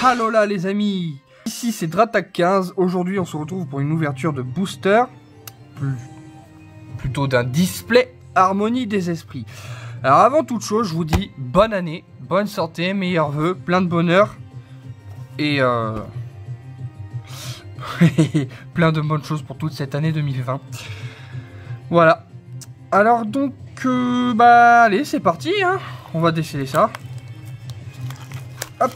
Hallo là les amis, ici c'est Dratac 15, aujourd'hui on se retrouve pour une ouverture de booster, plutôt d'un display Harmonie des Esprits. Alors avant toute chose, je vous dis bonne année, bonne santé, meilleurs vœux, plein de bonheur et plein de bonnes choses pour toute cette année 2020. Voilà, alors donc bah allez c'est parti hein. On va déceler ça. Hop.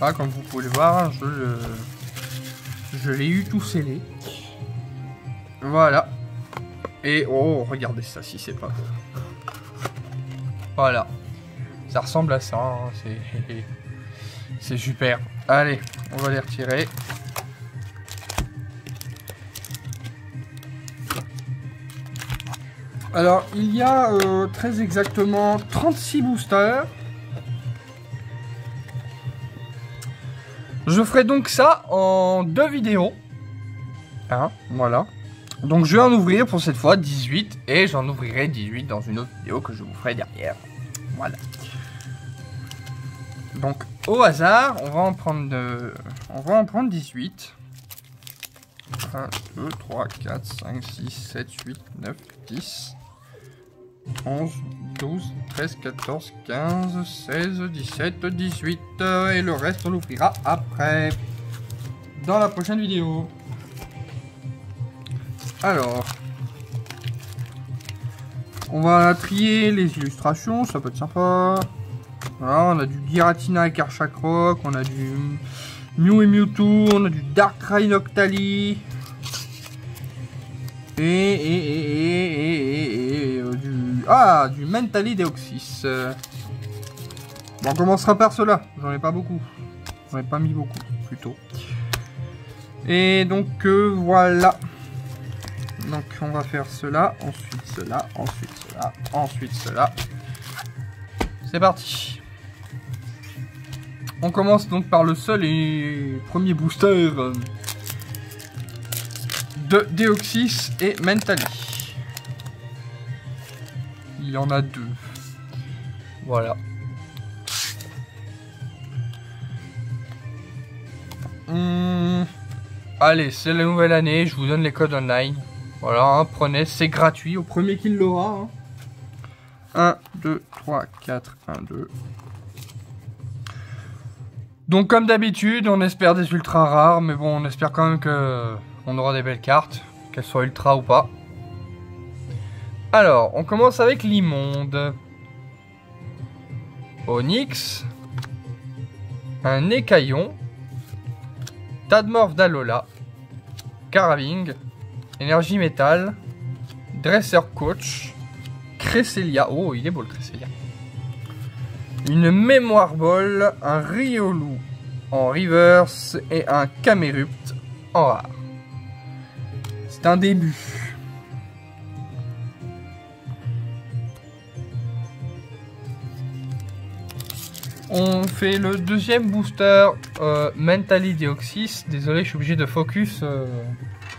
Ah, comme vous pouvez le voir, je l'ai eu tout scellé. Voilà. Et oh, regardez ça si c'est pas beau. Voilà. Ça ressemble à ça. Hein, c'est super. Allez, on va les retirer. Alors, il y a très exactement 36 boosters. Je ferai donc ça en 2 vidéos. Hein, voilà. Donc je vais en ouvrir pour cette fois 18 et j'en ouvrirai 18 dans une autre vidéo que je vous ferai derrière. Voilà. Donc au hasard, on va en prendre 18. 1, 2, 3, 4, 5, 6, 7, 8, 9, 10, 11, 12, 13, 14, 15, 16, 17, 18 et le reste on l'ouvrira après dans la prochaine vidéo. Alors on va trier les illustrations, ça peut être sympa. Voilà, on a du Giratina et Karchakrok, on a du Mew et Mewtwo, on a du Darkrai Noctali et du Mentally Deoxys. Bon, on commencera par cela, j'en ai pas beaucoup. J'en ai pas mis beaucoup, plutôt. Et donc, voilà. Donc, on va faire cela, ensuite cela, ensuite cela, ensuite cela. C'est parti. On commence donc par le seul et premier booster de Deoxys et Mentally. Il y en a 2. Voilà. Allez, c'est la nouvelle année, je vous donne les codes online. Voilà, hein, prenez, c'est gratuit, au premier qui l'aura. Hein. 1, 2, 3, 4, 1, 2. Donc comme d'habitude, on espère des ultras rares, mais bon, on espère quand même que on aura des belles cartes, qu'elles soient ultra ou pas. Alors, on commence avec l'immonde. Onyx. Un Écaillon. Tadmorph d'Alola. Caraving. Énergie métal. Dresseur coach. Cresselia. Oh, il est beau le Cresselia. Une mémoire ball. Un Riolu en reverse. Et un Camerupt en rare. C'est un début. On fait le deuxième booster Mentally Deoxys. Désolé, je suis obligé de focus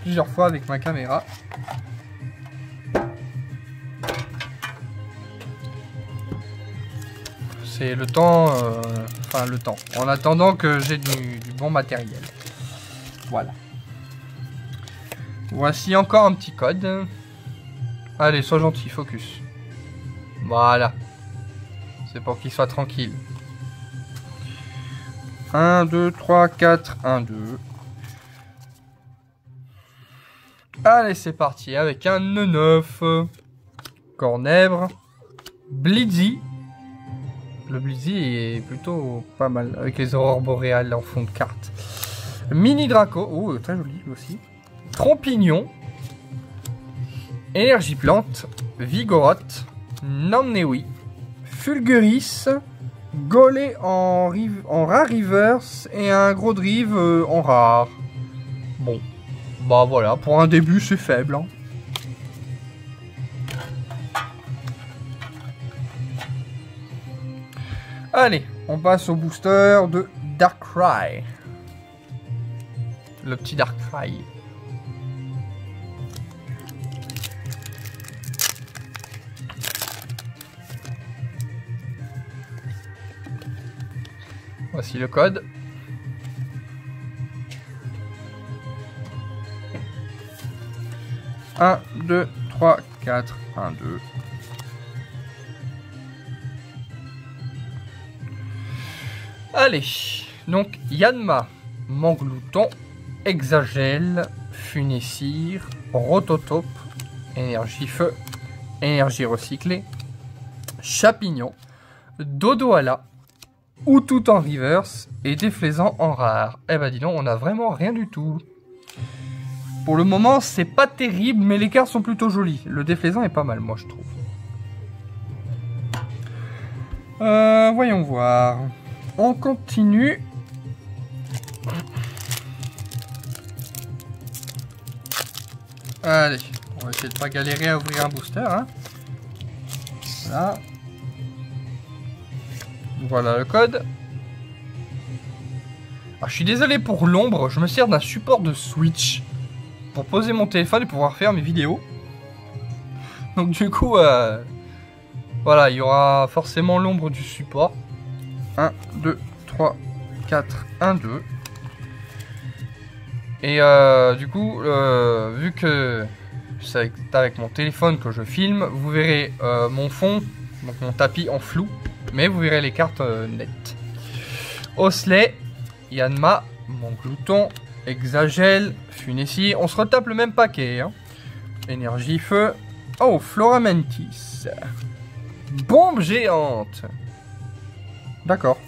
plusieurs fois avec ma caméra. C'est le temps, enfin le temps, en attendant que j'ai du bon matériel. Voilà. Voici encore un petit code. Allez, sois gentil, focus. Voilà. C'est pour qu'il soit tranquille. 1, 2, 3, 4, 1, 2. Allez, c'est parti avec un 9. Cornèbre. Blizzy. Le Blizzy est plutôt pas mal avec les aurores boréales en fond de carte. Mini Draco. Oh, très joli aussi. Trompignon. Énergie plante. Vigoroth. Namnewi. Fulguris. Golé en rare reverse et un gros drive en rare. Bon, bah voilà, pour un début c'est faible. Hein. Allez, on passe au booster de Darkrai. Le petit Darkrai. Voici le code. Un, 2, 3, 4, 1, 2. Allez, donc Yanma, Manglouton, Hexagel, Funessir, Rototope, Énergie Feu, Énergie Recyclée, Chapignon, Dodoala, ou tout en reverse et déflaisant en rare. Eh ben dis donc, on a vraiment rien du tout. Pour le moment, c'est pas terrible, mais les cartes sont plutôt jolies. Le déflaisant est pas mal, moi je trouve. Voyons voir. On continue. Allez, on va essayer de pas galérer à ouvrir un booster. Hein. Voilà. Voilà le code. Alors, je suis désolé pour l'ombre, je me sers d'un support de Switch pour poser mon téléphone et pouvoir faire mes vidéos. Donc du coup, voilà, il y aura forcément l'ombre du support. 1, 2, 3, 4, 1, 2. Et du coup, vu que c'est avec mon téléphone que je filme, vous verrez mon fond, donc mon tapis en flou, mais vous verrez les cartes nettes. Osley, Yanma, Manglouton, Hexagel, Funessir. On se retape le même paquet. Hein. Énergie Feu. Oh, Floramentis. Bombe géante. D'accord.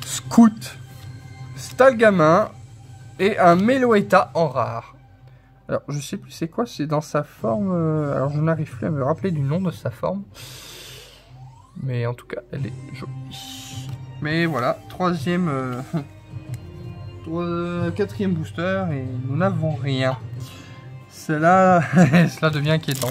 Scout. Stalgamin. Et un Meloetta en rare. Alors, je sais plus c'est quoi. C'est dans sa forme... alors, je n'arrive plus à me rappeler du nom de sa forme. Mais en tout cas, elle est jolie. Mais voilà, quatrième booster et nous n'avons rien. Cela devient inquiétant.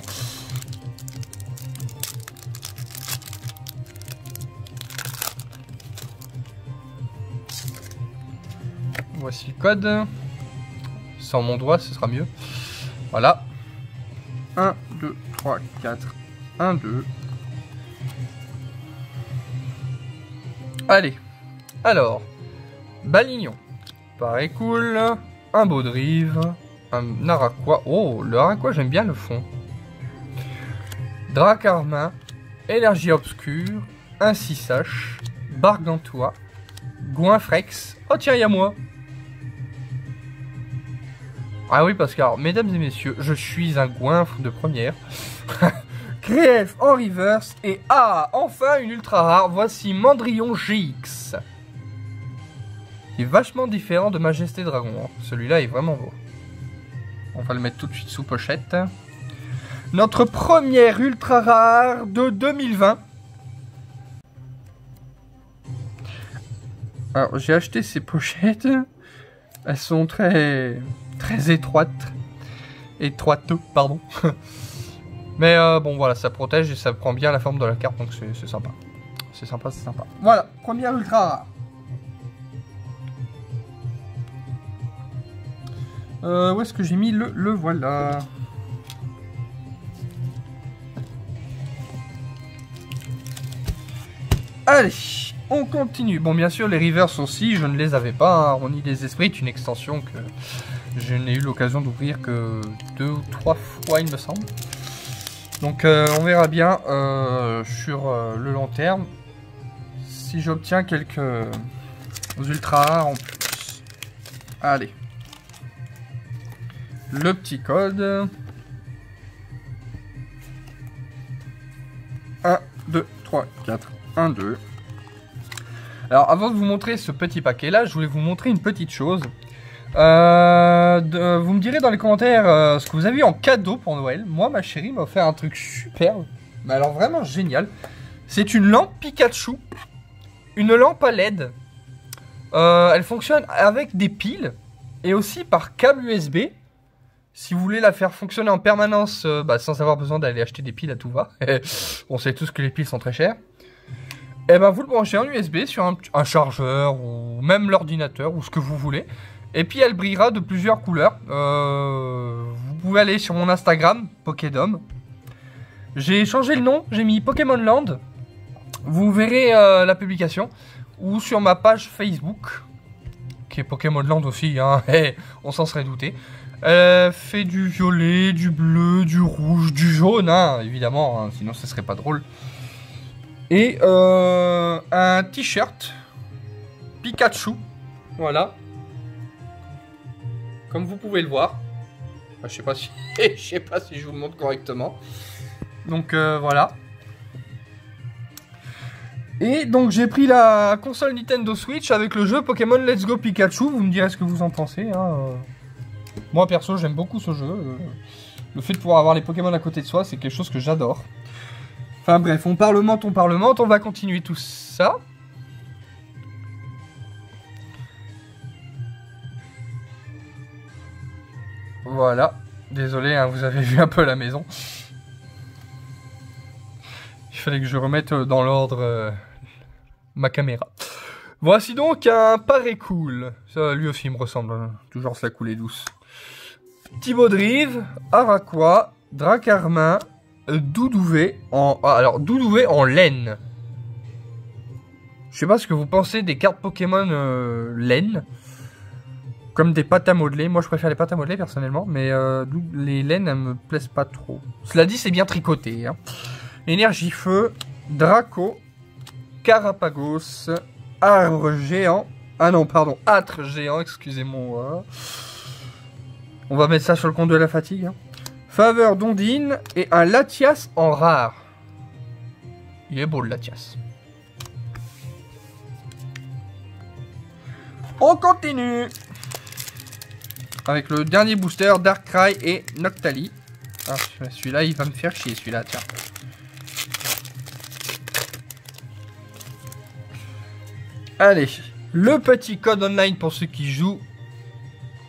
Voici le code. Sans mon doigt, ce sera mieux. Voilà. 1, 2, 3, 4. 1, 2. Allez. Alors. Balignon. Pareil cool. Un Baudrive. Un Naraqua. Oh, le Naraqua, j'aime bien le fond. Dracarmin. Énergie obscure. Un Sissache. Bargantois. Goinfrex. Oh tiens, il y a moi. Ah oui, parce que, alors, mesdames et messieurs, je suis un goinfre de première. Créef en reverse. Et enfin une ultra rare. Voici Mandrillon GX. Il est vachement différent de Majesté Dragon. Hein. Celui-là est vraiment beau. On va le mettre tout de suite sous pochette. Notre première ultra rare de 2020. Alors, j'ai acheté ces pochettes. Elles sont très étroites. Étroites, pardon. Mais bon, voilà, ça protège et ça prend bien la forme de la carte, donc c'est sympa. C'est sympa, c'est sympa. Voilà, première ultra rare. Où est-ce que j'ai mis le voilà. Allez, on continue. Bon, bien sûr, les reverse aussi, je ne les avais pas. Hein. Harmonie des esprits, une extension que je n'ai eu l'occasion d'ouvrir que 2 ou 3 fois, il me semble. Donc, on verra bien sur le long terme si j'obtiens quelques ultra rares en plus. Allez. Le petit code. 1, 2, 3, 4, 1, 2. Alors, avant de vous montrer ce petit paquet-là, je voulais vous montrer une petite chose. Vous me direz dans les commentaires ce que vous avez eu en cadeau pour Noël. Moi, ma chérie m'a offert un truc superbe. Mais alors, vraiment génial. C'est une lampe Pikachu. Une lampe à LED. Elle fonctionne avec des piles. Et aussi par câble USB. Si vous voulez la faire fonctionner en permanence, sans avoir besoin d'aller acheter des piles à tout va. On sait tous que les piles sont très chères. Et ben vous le branchez en USB sur un chargeur ou même l'ordinateur ou ce que vous voulez. Et puis elle brillera de plusieurs couleurs. Vous pouvez aller sur mon Instagram, Pokédom. J'ai changé le nom, j'ai mis Pokémon Land. Vous verrez la publication ou sur ma page Facebook, qui est Pokémon Land aussi, hein, et on s'en serait douté. Elle fait du violet, du bleu, du rouge, du jaune, hein, évidemment, hein, sinon ce serait pas drôle. Et un t-shirt Pikachu, voilà, comme vous pouvez le voir. Je sais pas si je vous le montre correctement. Donc voilà. Et donc j'ai pris la console Nintendo Switch avec le jeu Pokémon Let's Go Pikachu. Vous me direz ce que vous en pensez. Hein. Moi perso j'aime beaucoup ce jeu. Le fait de pouvoir avoir les Pokémon à côté de soi, c'est quelque chose que j'adore. Enfin bref, on parlemente, on va continuer tout ça. Voilà. Désolé, hein, vous avez vu un peu la maison. Il fallait que je remette dans l'ordre ma caméra. Voici donc un Paré Cool. Ça, lui aussi, il me ressemble. Hein. Toujours la coulée douce. Thibaudrive, Araqua, Dracarmin, Doudouvet en... Ah, alors, Doudouvet en laine. Je sais pas ce que vous pensez des cartes Pokémon laine. Comme des pâtes à modeler. Moi, je préfère les pâtes à modeler, personnellement. Mais les laines, elles me plaisent pas trop. Cela dit, c'est bien tricoté. Hein. Énergie Feu, Draco, Carapagos, Arbre Géant. Ah non, pardon, Âtre Géant, excusez-moi. On va mettre ça sur le compte de la fatigue. Hein. Faveur d'Ondine et un Latias en rare. Il est beau le Latias. On continue avec le dernier booster, Darkrai et Noctali. Ah, celui-là, il va me faire chier, celui-là, tiens. Allez, le petit code online pour ceux qui jouent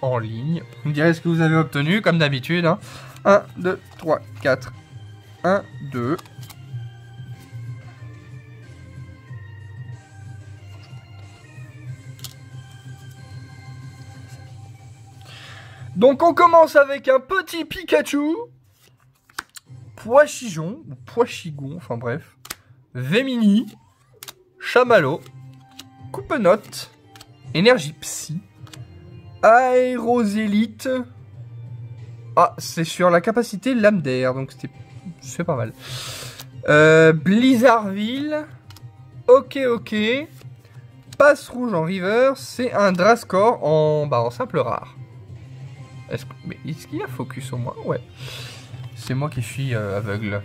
en ligne. Vous me direz ce que vous avez obtenu, comme d'habitude. Hein. 1, 2, 3, 4. 1, 2. Donc on commence avec un petit Pikachu. Poichigon, ou Poichigon, enfin bref. Vémini. Chamallow. Coupenote. Énergie Psy. Aérosélite. Ah, c'est sur la capacité lame d'air, donc c'est pas mal. Blizzardville. Ok. Passe rouge en river. C'est un Drascore en simple rare. Mais est-ce qu'il a focus au moins? Ouais. C'est moi qui suis aveugle.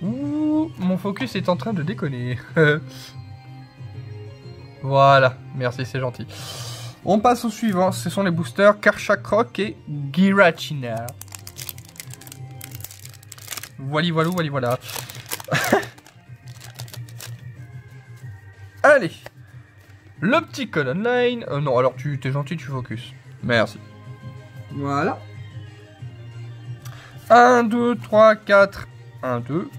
Ouh, mon focus est en train de déconner. Voilà, merci, c'est gentil. On passe au suivant, ce sont les boosters Karchakroc et Giratina. Voilà. Allez. Le petit code online. Non, alors tu t'es gentil, tu focus. Merci. Voilà. 1, 2, 3, 4. 1, 2.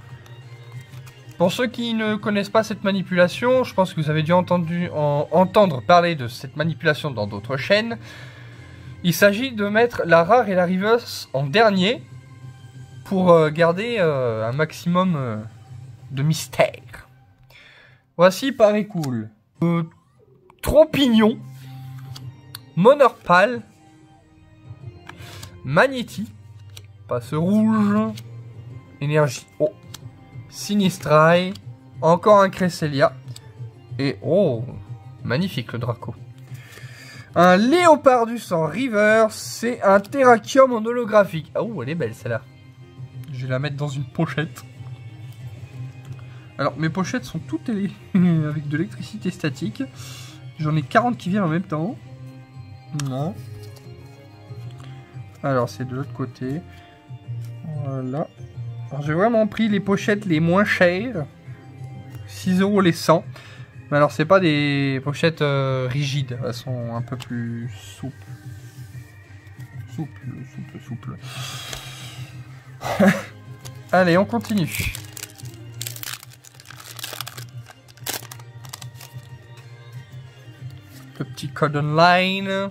Pour ceux qui ne connaissent pas cette manipulation, je pense que vous avez dû entendre parler de cette manipulation dans d'autres chaînes. Il s'agit de mettre la rare et la reverse en dernier pour garder un maximum de mystère. Voici Paré Cool. Trompignon, Monorpal, Magnéti, Passe Rouge, Énergie Oh, Sinistrai, encore un Cresselia, et oh, magnifique le Draco. Un Léopardus en river, c'est un Terrakium en holographique. Ah, oh, elle est belle celle-là. Je vais la mettre dans une pochette. Alors, mes pochettes sont toutes avec de l'électricité statique. J'en ai 40 qui viennent en même temps. Non. Alors, c'est de l'autre côté. Voilà. Alors, j'ai vraiment pris les pochettes les moins chères. 6 € les 100. Mais alors, c'est pas des pochettes rigides. Elles sont un peu plus souples. Souple. Allez, on continue. Le petit code online.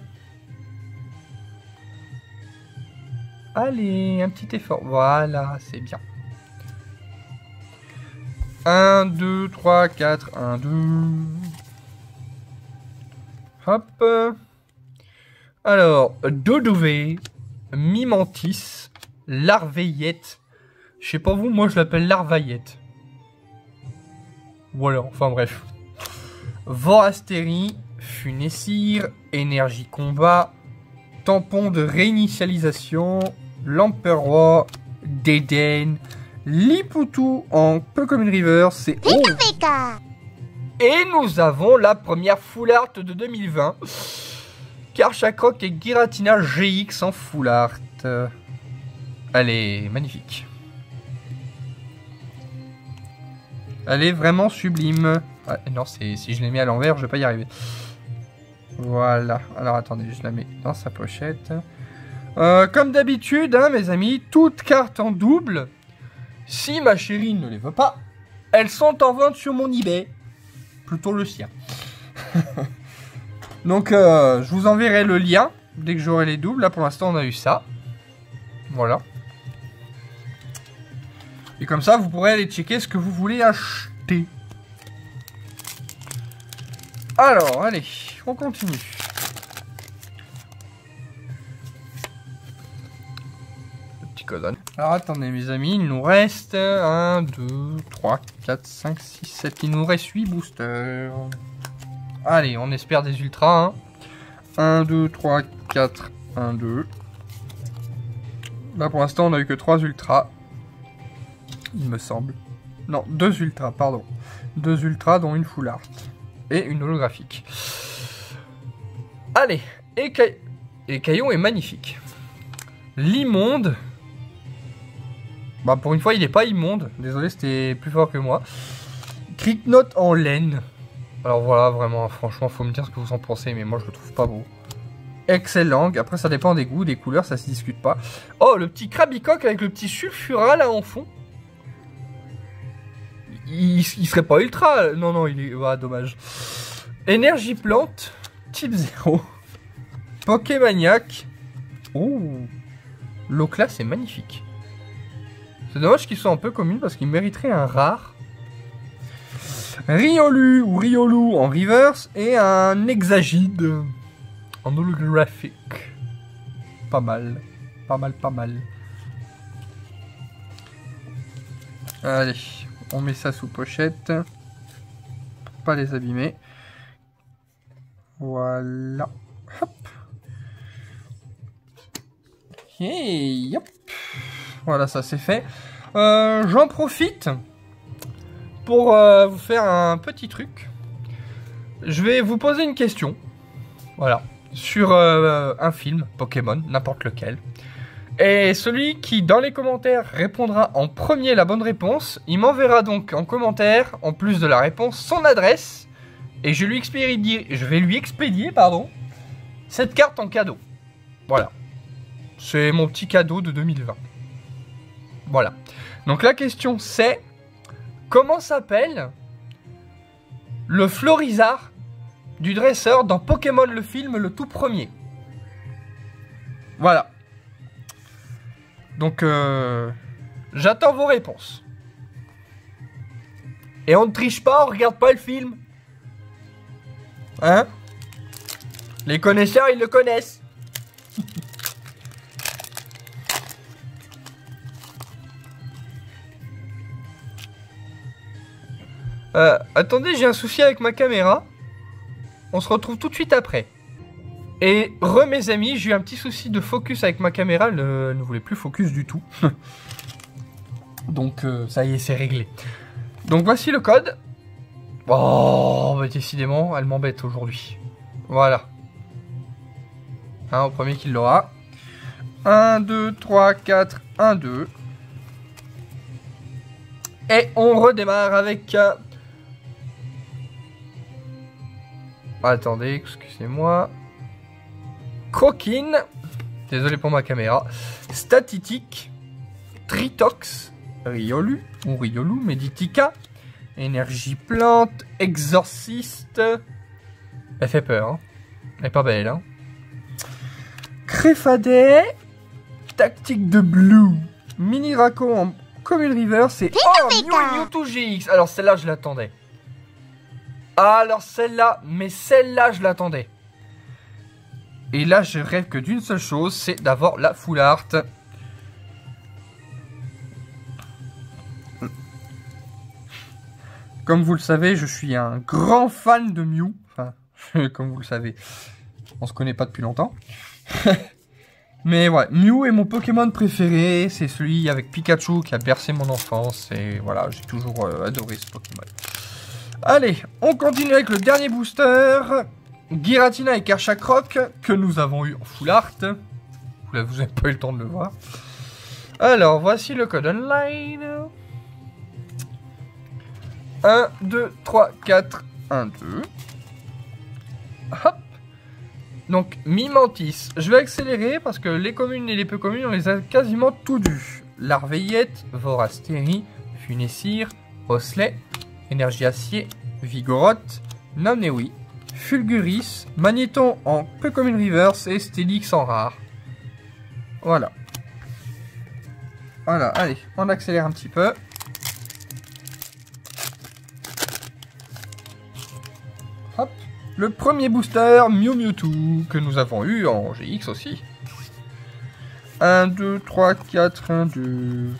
Allez, un petit effort. Voilà, c'est bien. 1, 2, 3, 4, 1, 2. Hop. Alors, Dodové, Mimantis, Larveillette. Je sais pas vous, moi je l'appelle Larvaillette. Voilà, enfin bref. Vorastérie, Funessir, Énergie Combat, Tampon de réinitialisation, Lamperroi, Dédaine, Lipoutou en Pokémon River, c'est oh. Et nous avons la première full art de 2020. Karchakroc et Giratina GX en full art. Elle est magnifique. Elle est vraiment sublime. Ah, non, si je l'ai mis à l'envers, je vais pas y arriver. Voilà. Alors attendez, je la mets dans sa pochette. Comme d'habitude, hein, mes amis, toutes cartes en double. Si ma chérie ne les veut pas, elles sont en vente sur mon eBay. Plutôt le sien. Donc, je vous enverrai le lien dès que j'aurai les doubles. Là, pour l'instant, on a eu ça. Voilà. Et comme ça, vous pourrez aller checker ce que vous voulez acheter. Alors, allez, on continue. Le petit codon. Alors, attendez, mes amis, il nous reste 1, 2, 3, 4, 5, 6, 7. Il nous reste 8 boosters. Allez, on espère des ultras. 1, 2, 3, 4, 1, 2. Là, pour l'instant, on n'a eu que 3 ultras. Il me semble. Non, 2 ultras, pardon. 2 ultras, dont une full art. Et une holographique. Allez, et Caillon est magnifique. L'immonde. Bah, pour une fois, il n'est pas immonde. Désolé, c'était plus fort que moi. Cricknote en laine. Alors voilà, vraiment, franchement, faut me dire ce que vous en pensez, mais moi, je le trouve pas beau. Excellent. Après, ça dépend des goûts, des couleurs, ça se discute pas. Oh, le petit Krabicoque avec le petit Sulfura, là, en fond. Il serait pas ultra. Non, non, il est... Ah, dommage. Énergie plante. Type 0. Pokémaniac. Oh. L'eau classe est magnifique. C'est dommage qu'ils soient un peu communs parce qu'ils mériteraient un rare. Riolu ou Riolu en reverse. Et un Hexagide en holographique. Pas mal. Pas mal, pas mal. Allez. On met ça sous pochette. Pour pas les abîmer. Voilà. Hop. Hey, hop. Voilà, ça c'est fait. J'en profite pour vous faire un petit truc. Je vais vous poser une question. Voilà. Sur un film, Pokémon, n'importe lequel. Et celui qui, dans les commentaires, répondra en premier la bonne réponse, il m'enverra donc en commentaire, en plus de la réponse, son adresse. Et je vais lui expédier, cette carte en cadeau. Voilà. C'est mon petit cadeau de 2020. Voilà. Donc la question c'est, comment s'appelle le Florizard du dresseur dans Pokémon le film, le tout premier? Voilà. Donc, j'attends vos réponses. Et on ne triche pas, on regarde pas le film. Hein? Les connaisseurs, ils le connaissent. Attendez, j'ai un souci avec ma caméra. On se retrouve tout de suite après. Et mes amis, j'ai eu un petit souci de focus avec ma caméra, elle ne voulait plus focus du tout. Donc ça y est, c'est réglé. Donc voici le code. Oh, bah, décidément, elle m'embête aujourd'hui. Voilà. Au premier qui l'aura. 1, 2, 3, 4, 1, 2. Et on redémarre avec... Attendez, excusez-moi. Croquine, désolé pour ma caméra, Statitique, Tritox, Riolu ou Riolu, Meditica, Énergie plante, Exorciste, elle fait peur, hein. Elle est pas belle, hein. Créfadet, Tactique de Blue, Mini Raco en Commune River, c'est... Oh, Mew et Mewtwo GX. Alors celle-là, je l'attendais. Alors celle-là, mais celle-là, je l'attendais. Et là, je rêve que d'une seule chose, c'est d'avoir la full art. Comme vous le savez, je suis un grand fan de Mew. Enfin, comme vous le savez, on se connaît pas depuis longtemps. Mais ouais, Mew est mon Pokémon préféré. C'est celui avec Pikachu qui a bercé mon enfance. Et voilà, j'ai toujours adoré ce Pokémon. Allez, on continue avec le dernier booster. Giratina et Kerchakroc, que nous avons eu en full art. Vous n'avez pas eu le temps de le voir. Alors, voici le code online. 1, 2, 3, 4, 1, 2. Hop. Donc, Mimantis. Je vais accélérer parce que les communes et les peu communes, on les a quasiment tout vus. Larveillette, Vorastéry, Funessir, Osley, Énergie Acier, Vigoroth, Nonnewi, Fulguris, Magnéton en peu commune reverse et Stélix en rare. Voilà. Voilà, allez, on accélère un petit peu. Hop. Le premier booster Mew Mewtwo que nous avons eu en GX aussi. 1, 2, 3, 4, 1, 2.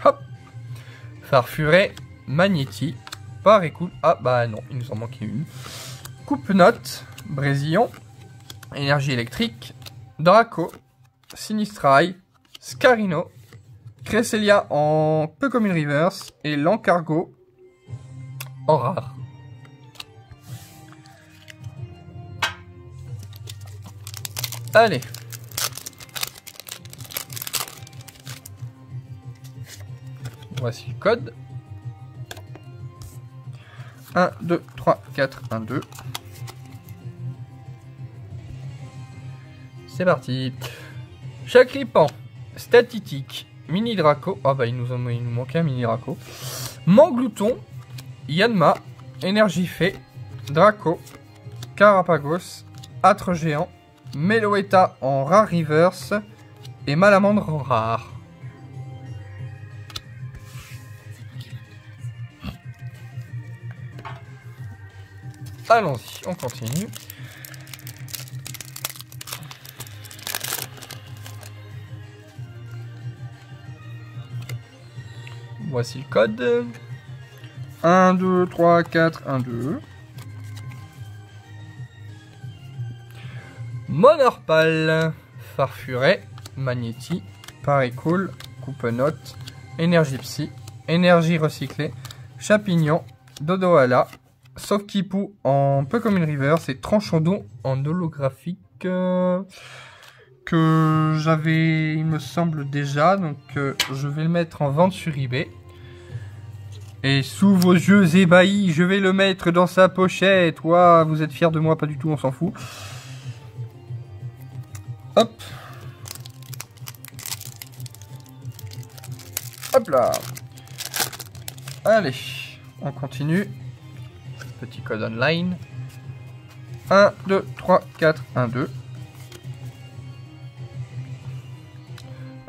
Hop. Farfuret, Magnéti, Parécool. Ah bah non, il nous en manquait une. Coupe-note, Brésillon, Énergie électrique, Draco, Sinistrai, Scarino, Cresselia en peu commune reverse et l'Encargo en rare. Allez. Voici le code. 1, 2, 3, 4, 1, 2. C'est parti. Chaclipan, Statitique, Mini Draco. Ah bah il nous manquait un Mini Draco. Manglouton, Yanma, Énergie Fée, Draco, Carapagos, Âtre Géant, Meloetta en rare reverse et Malamandre en rare. Allons-y, on continue. Voici le code. 1, 2, 3, 4, 1, 2. Monorpal, Farfuret, Magnéti, Parécool, Coupe-note, Énergie Psy, Énergie recyclée, Chapignon, Dodohala, Sauf-Kipou en peu comme une reverse et Tranchodon en holographique que j'avais, il me semble déjà, donc je vais le mettre en vente sur eBay. Et sous vos yeux ébahis, je vais le mettre dans sa pochette. Ouah, vous êtes fiers de moi, pas du tout, on s'en fout. Hop. Hop là. Allez, on continue. Petit code online. 1, 2, 3, 4, 1, 2.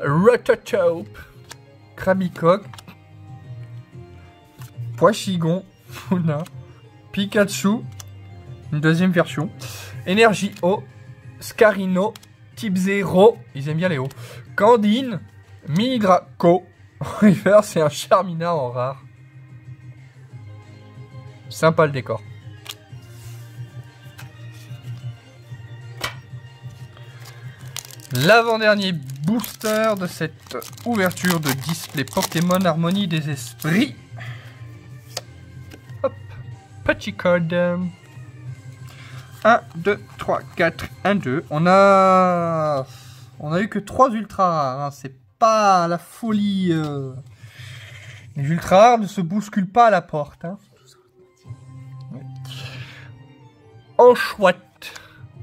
Rototope. Krabicoque. Poichigon. Funa. Pikachu. Une deuxième version. Énergie O. Scarino. Type 0. Ils aiment bien les O. Candine. Mini Draco. En reverse, c'est un Charmina en rare. Sympa le décor. L'avant-dernier booster de cette ouverture de display Pokémon Harmonie des Esprits. Hop, petit code. 1, 2, 3, 4, 1, 2. On a eu que 3 ultra rares. Hein. C'est pas la folie. Les ultra rares ne se bousculent pas à la porte. Hein. Enchouette,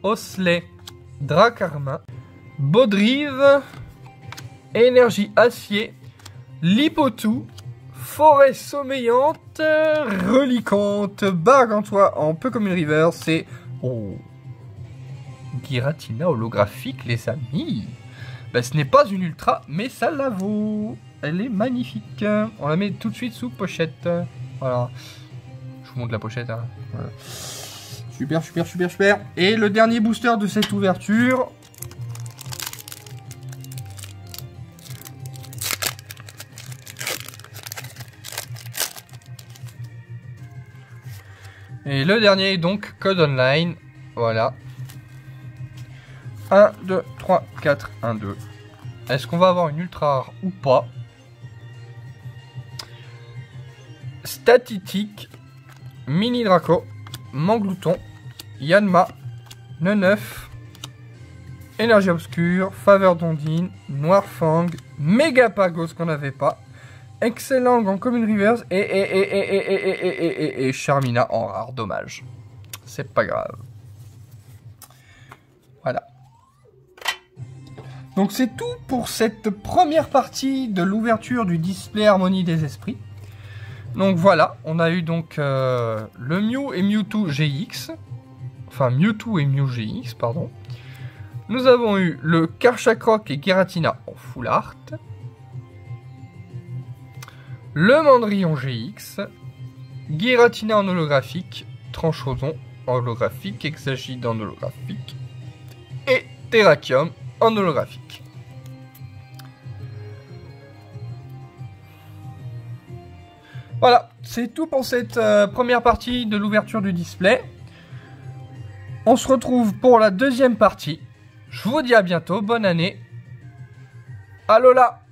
Osley, Dracarmin, Baudrive, Énergie Acier, Lipotou, Forêt Sommeillante, Relicante, Bargantois en peu comme une river, c'est... Oh, Giratina holographique les amis. Bah, ce n'est pas une ultra, mais ça la vaut. Elle est magnifique. On la met tout de suite sous pochette. Voilà. Je vous montre la pochette. Hein. Voilà. Super, super, super, super. Et le dernier booster de cette ouverture. Et le dernier, donc, code online. Voilà. 1, 2, 3, 4, 1, 2. Est-ce qu'on va avoir une ultra rare ou pas? Statistique, Mini Draco, Manglouton, Yanma, Neneuf, Énergie Obscure, Faveur d'Ondine, Noirfang, Mégapagos qu'on n'avait pas, Excellent en Common Reverse et Charmina en rare, dommage. C'est pas grave. Voilà. Donc c'est tout pour cette première partie de l'ouverture du display Harmonie des Esprits. Donc voilà, on a eu donc le Mew et Mewtwo GX. Enfin Mewtwo et Mew GX, pardon. Nous avons eu le Karchakroc et Giratina en full art. Le Mandrillon GX. Giratina en holographique. Tranchoson en holographique. Exagide en holographique. Et Terrakium en holographique. Voilà, c'est tout pour cette première partie de l'ouverture du display. On se retrouve pour la deuxième partie. Je vous dis à bientôt, bonne année. Alola!